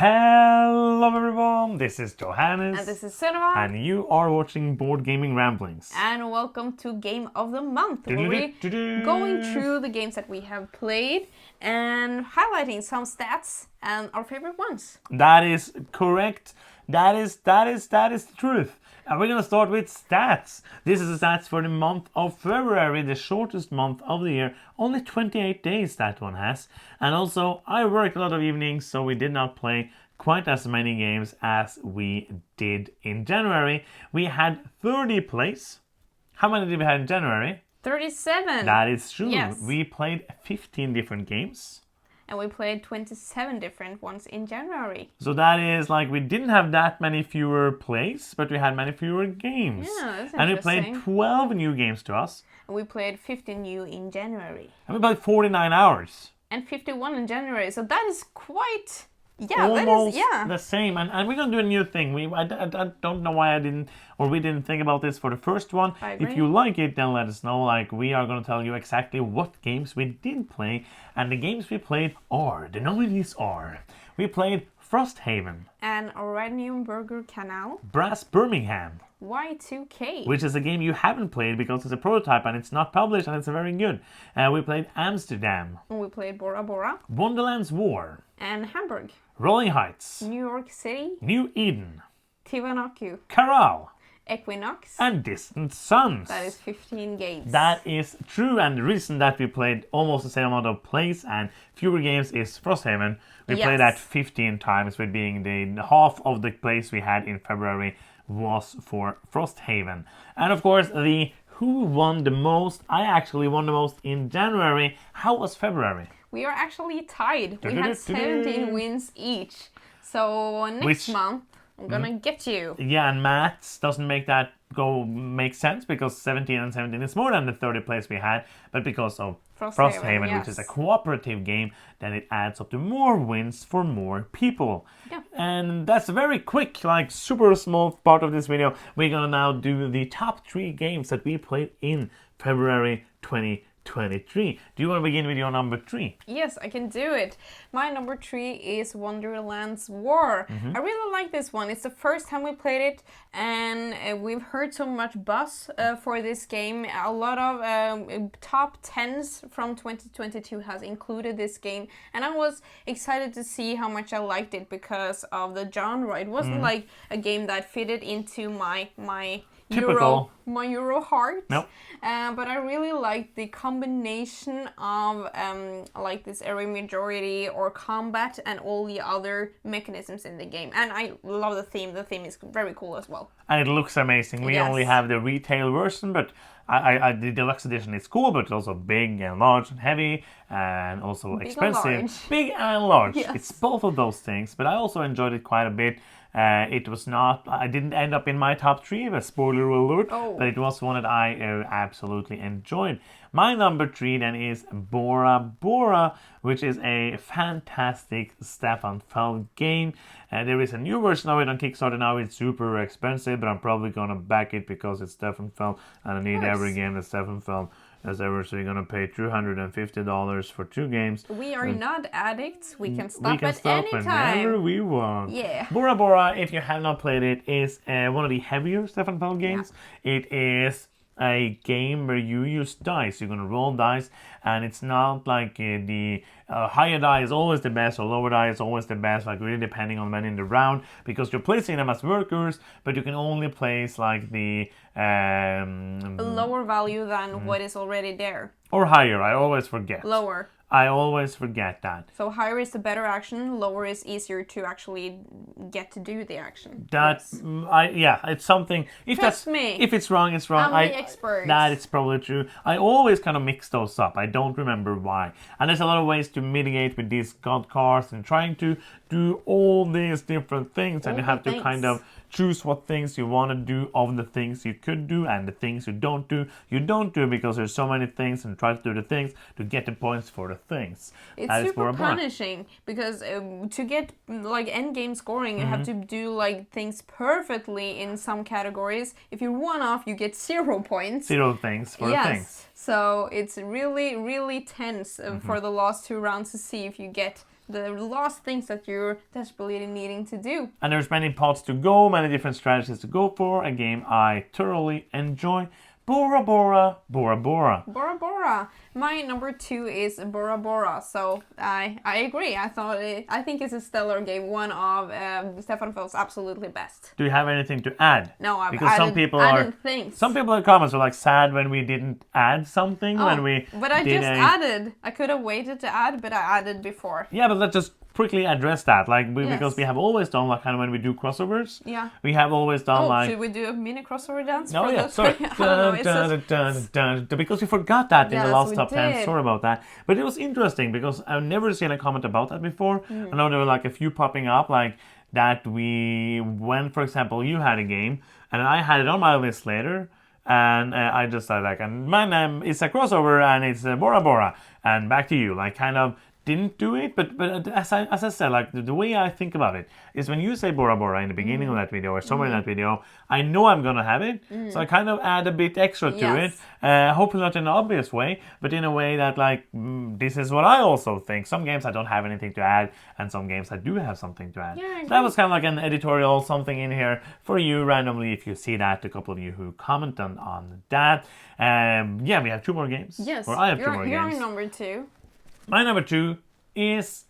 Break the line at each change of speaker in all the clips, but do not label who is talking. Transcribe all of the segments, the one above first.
Hello everyone, this is Johannes.
And this is Sunniva.
And you are watching Board Gaming Ramblings.
And welcome to Game of the Month, where we're going through the games that we have played and highlighting some stats and our favorite ones.
That is correct. That is the truth. And we're going to start with stats. This is the stats for the month of February, the shortest month of the year. Only 28 days that one has. And also, I worked a lot of evenings, so we did not play quite as many games as we did in January. We had 30 plays. How many did we have in January?
37.
That is true.
Yes.
We played 15 different games.
And we played 27 different ones in January.
So that is like we didn't have that many fewer plays, but we had many fewer games.
Yeah, that's
and we
interesting.
played 12 new games to us.
And we played 15 new in January.
And we played 49 hours.
And 51 in January. So that is quite... Yeah,
Almost
that is... Yeah.
the same. And we're going to do a new thing. I don't know why we didn't think about this for the first one.
I agree.
If you like it, then let us know. Like, we are going to tell you exactly what games we did play. And the games we played are, the nominees are, we played Frosthaven.
And Oranienburger Canal.
Brass Birmingham.
Y2K.
Which is a game you haven't played because it's a prototype and it's not published and it's very good. We played Amsterdam.
And we played Bora Bora.
Wonderland's War.
And Hamburg.
Rolling Heights.
New York City.
New Eden.
Tiwanaku.
Caral.
Equinox.
And Distant Suns.
That is 15 games.
That is true, and the reason that we played almost the same amount of plays and fewer games is Frosthaven. We played that 15 times, with being the half of the plays we had in February was for Frosthaven. And of course, the who won the most? I actually won the most in January. How was February?
We are actually tied. We had 17 wins each. So next month, I'm gonna get you.
Yeah, and maths doesn't make that make sense because 17 and 17 is more than the 30 plays we had, but because of Frosthaven,
yes.
which is a cooperative game, then it adds up to more wins for more people.
Yeah.
And that's a very quick, like super small part of this video. We're gonna now do the top 3 games that we played in February 2023. Do you want to begin with your number 3?
Yes, I can do it. My number 3 is Wonderland's War. I really like this one. It's the first time we played it, and we've heard so much buzz for this game. A lot of top 10s from 2022 has included this game, and I was excited to see how much I liked it because of the genre. It wasn't like a game that fitted into my Euro heart.
Nope.
But I really liked the combination of like this area majority or combat and all the other mechanisms in the game. And I love the theme. The theme is very cool as well.
And it looks amazing. We only have the retail version, but the deluxe edition is cool, but it's also big and large and heavy and also expensive. Big and large.
Yes.
It's both of those things, but I also enjoyed it quite a bit. It was not, I didn't end up in my top 3, a spoiler alert, but it was one that I absolutely enjoyed. My number 3 then is Bora Bora, which is a fantastic Stefan Feld game. There is a new version of it on Kickstarter now. It's super expensive, but I'm probably gonna back it because it's Stefan Feld and I need every game that Stefan Feld has ever. So you're gonna pay $250 for 2 games.
We are not addicts. We can stop at any
whenever
time.
we want.
Yeah.
Bora Bora, if you have not played it, is one of the heavier Stefan Feld games. Yeah. It is a game where you use dice. You're going to roll dice, and it's not like the higher die is always the best or lower die is always the best, like really depending on when in the round, because you're placing them as workers, but you can only place like the
a lower value than what is already there.
Or higher, I always forget.
Lower.
I always forget that.
So higher is the better action, lower is easier to actually get to do the action.
That's it's something. If it's wrong, it's wrong.
I'm the expert.
That is probably true. I always kind of mix those up. I don't remember why. And there's a lot of ways to mitigate with these god cards and trying to do all these different things, and you have to kind of choose what things you want to do of the things you could do, and the things you don't do because there's so many things, and try to do the things to get the points for the things.
It's super punishing because to get like end game scoring you have to do like things perfectly in some categories. If you're one off, you get 0 points.
0 things for things.
So it's really, really tense for the last 2 rounds to see if you get the last things that you're desperately needing to do.
And there's many paths to go, many different strategies to go for. A game I thoroughly enjoy. Bora Bora, Bora Bora.
Bora Bora. My number 2 is Bora Bora. So I agree. I think it's a stellar game. One of Stefan Feld's absolutely best.
Do you have anything to add?
No, I've
because
added,
some people
added things.
Some people in the comments are like sad when we didn't add something when we.
But I just added. I could have waited to add, but I added before.
Yeah, but let's just quickly address that, because we have always done like kind of when we do crossovers.
Yeah.
We have always done
should we do a mini crossover dance?
No, yeah, sorry. Because we forgot that in the last top 10. Sorry about that. But it was interesting because I've never seen a comment about that before. I know there were like a few popping up like that when, for example, you had a game and I had it on my list later. And I just said like, and my name is a crossover and it's Bora Bora. And back to you, like kind of didn't do it, but as I said, like the way I think about it is when you say Bora Bora in the beginning of that video or somewhere in that video, I know I'm gonna have it, so I kind of add a bit extra to it, hopefully not in an obvious way, but in a way that like this is what I also think. Some games I don't have anything to add, and some games I do have something to add.
Yeah,
so that was kind of like an editorial something in here for you randomly if you see that. A couple of you who commented on that. We have 2 more games.
Yes,
or I have 2 more games.
You're number 2.
My number 2 is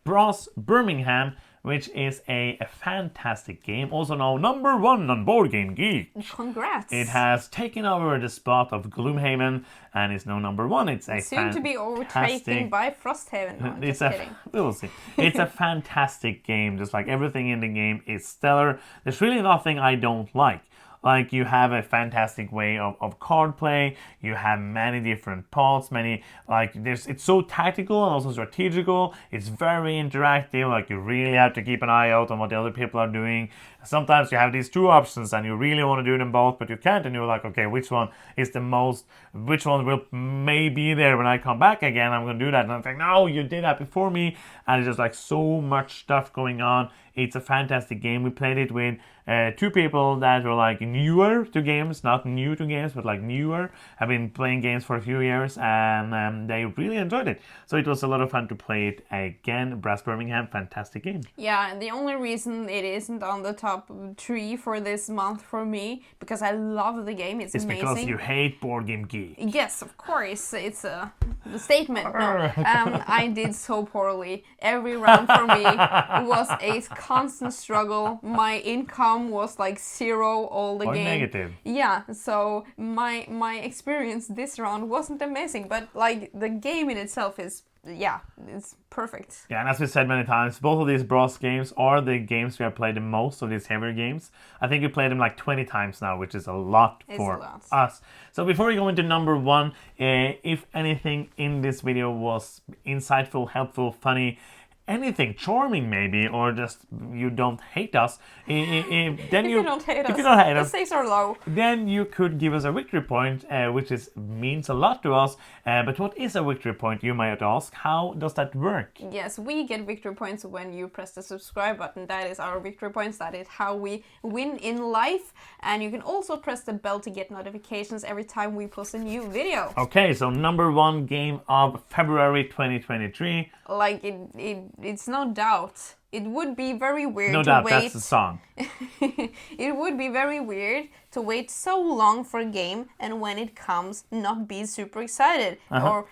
Brass Birmingham, which is a fantastic game, also now number 1 on Board Game Geek.
Congrats!
It has taken over the spot of Gloomhaven and is now number 1. It's a
soon to be overtaken by Frosthaven. No,
just kidding. We'll see. It's a fantastic game. Just like everything in the game is stellar. There's really nothing I don't like. Like you have a fantastic way of card play. You have many different pots, it's so tactical and also strategical. It's very interactive. Like you really have to keep an eye out on what the other people are doing. Sometimes you have these 2 options and you really want to do them both, but you can't. And you're like, okay, which one will may be there when I come back again? I'm going to do that. And I'm like, no, you did that before me. And it's just like so much stuff going on. It's a fantastic game. We played it with 2 people that were like newer to games, not new to games, but like newer. Have been playing games for a few years and they really enjoyed it. So it was a lot of fun to play it again. Brass Birmingham, fantastic game.
Yeah, the only reason it isn't on the top 3 for this month for me, because I love the game. It's amazing.
Because you hate Board Game Geek.
Yes, of course. It's a statement. No, I did so poorly. Every round for me was a constant struggle. My income was like 0 all the game.
Negative.
Yeah, so my experience this round wasn't amazing, but like the game in itself is it's perfect.
Yeah, and as we said many times, both of these Brass games are the games we have played the most of these heavier games. I think we played them like 20 times now, which is a lot for us. So before we go into number 1, if anything in this video was insightful, helpful, funny, anything charming maybe, or just you don't hate us, then
you don't hate us,
if you don't hate
the
us,
stakes are low,
then you could give us a victory point, which means a lot to us. But what is a victory point, you might ask? How does that work?
Yes, we get victory points when you press the subscribe button. That is our victory points. That is how we win in life. And you can also press the bell to get notifications every time we post a new video.
Okay, so number 1 game of February 2023.
Like it's no doubt. It would be very weird
to wait. No doubt, that's the song.
It would be very weird to wait so long for a game and when it comes not be super excited. Or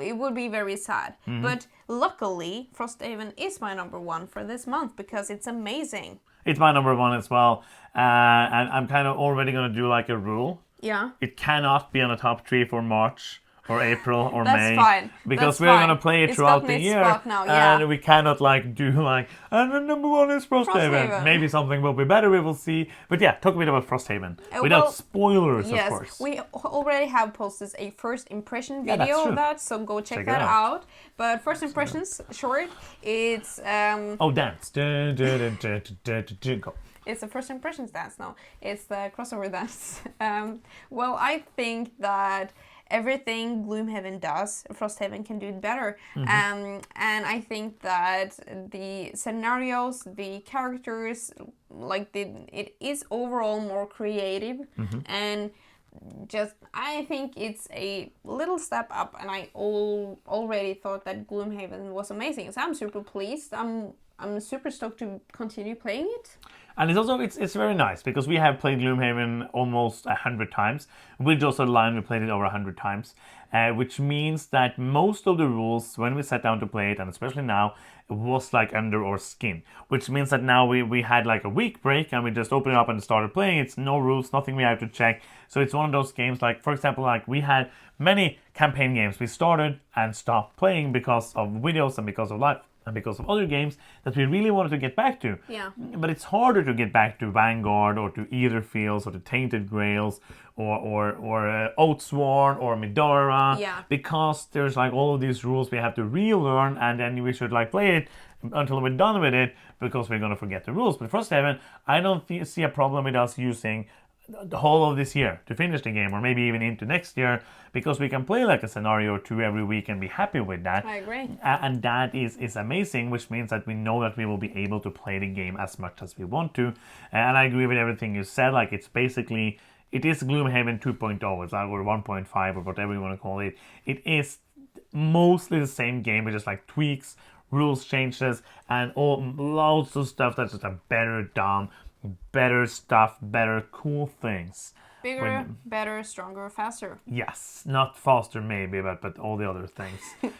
it would be very sad. But luckily, Frosthaven is my number 1 for this month because it's amazing.
It's my number 1 as well. And I'm kind of already going to do like a rule.
Yeah.
It cannot be on the top 3 for March. Or April or
That's
May.
Fine.
Because we're going to play it throughout the year.
Now, yeah.
And we cannot like do like, and the number 1 is Frosthaven. Maybe something will be better, we will see. But yeah, talk a bit about Frosthaven. Without spoilers,
yes,
of course.
We already have posted a first impression video of that, so go check that out. But first impressions, short, it's...
dance. Go.
It's the first impressions dance now. It's the crossover dance. Well, I think that everything Gloomhaven does, Frosthaven can do it better. And I think that the scenarios, the characters, it is overall more creative. And I think it's a little step up, and I already thought that Gloomhaven was amazing. So I'm super pleased. I'm super stoked to continue playing it.
And it's also it's very nice because we have played Gloomhaven almost 100 times. With Just Online, we played it over 100 times, which means that most of the rules, when we sat down to play it, and especially now, it was like under our skin. Which means that now we had like a week break and we just opened it up and started playing. It's no rules, nothing we have to check. So it's one of those games like, for example, like we had many campaign games we started and stopped playing because of videos and because of life. And because of other games that we really wanted to get back to.
Yeah.
But it's harder to get back to Vanguard or to Aetherfields or to Tainted Grails or Oathsworn or Midara.
Yeah.
Because there's like all of these rules we have to relearn, and then we should like play it until we're done with it because we're going to forget the rules. But Frosthaven, I don't see a problem with us using the whole of this year to finish the game, or maybe even into next year, because we can play like a scenario or two every week and be happy with that.
I agree.
And that is amazing, which means that we know that we will be able to play the game as much as we want to. And I agree with everything you said. Like, it's basically, it is Gloomhaven 2.0, it's like, or 1.5, or whatever you want to call it. It is mostly the same game, but just like tweaks, rules changes, and loads of stuff that's just a better done, better stuff, better cool things.
Bigger, better, stronger, faster.
Yes, not faster maybe, but all the other things.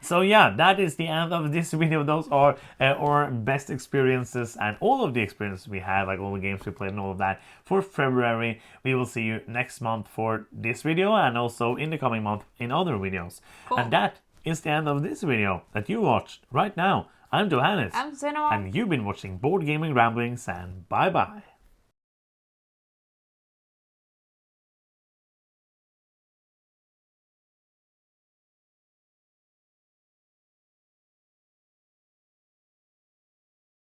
So yeah, that is the end of this video. Those are our best experiences and all of the experiences we had, like all the games we played and all of that for February. We will see you next month for this video and also in the coming month in other videos.
Cool.
And that is the end of this video that you watched right now. I'm Johannes.
I'm Zeno.
And you've been watching Board Gaming Ramblings, and bye bye.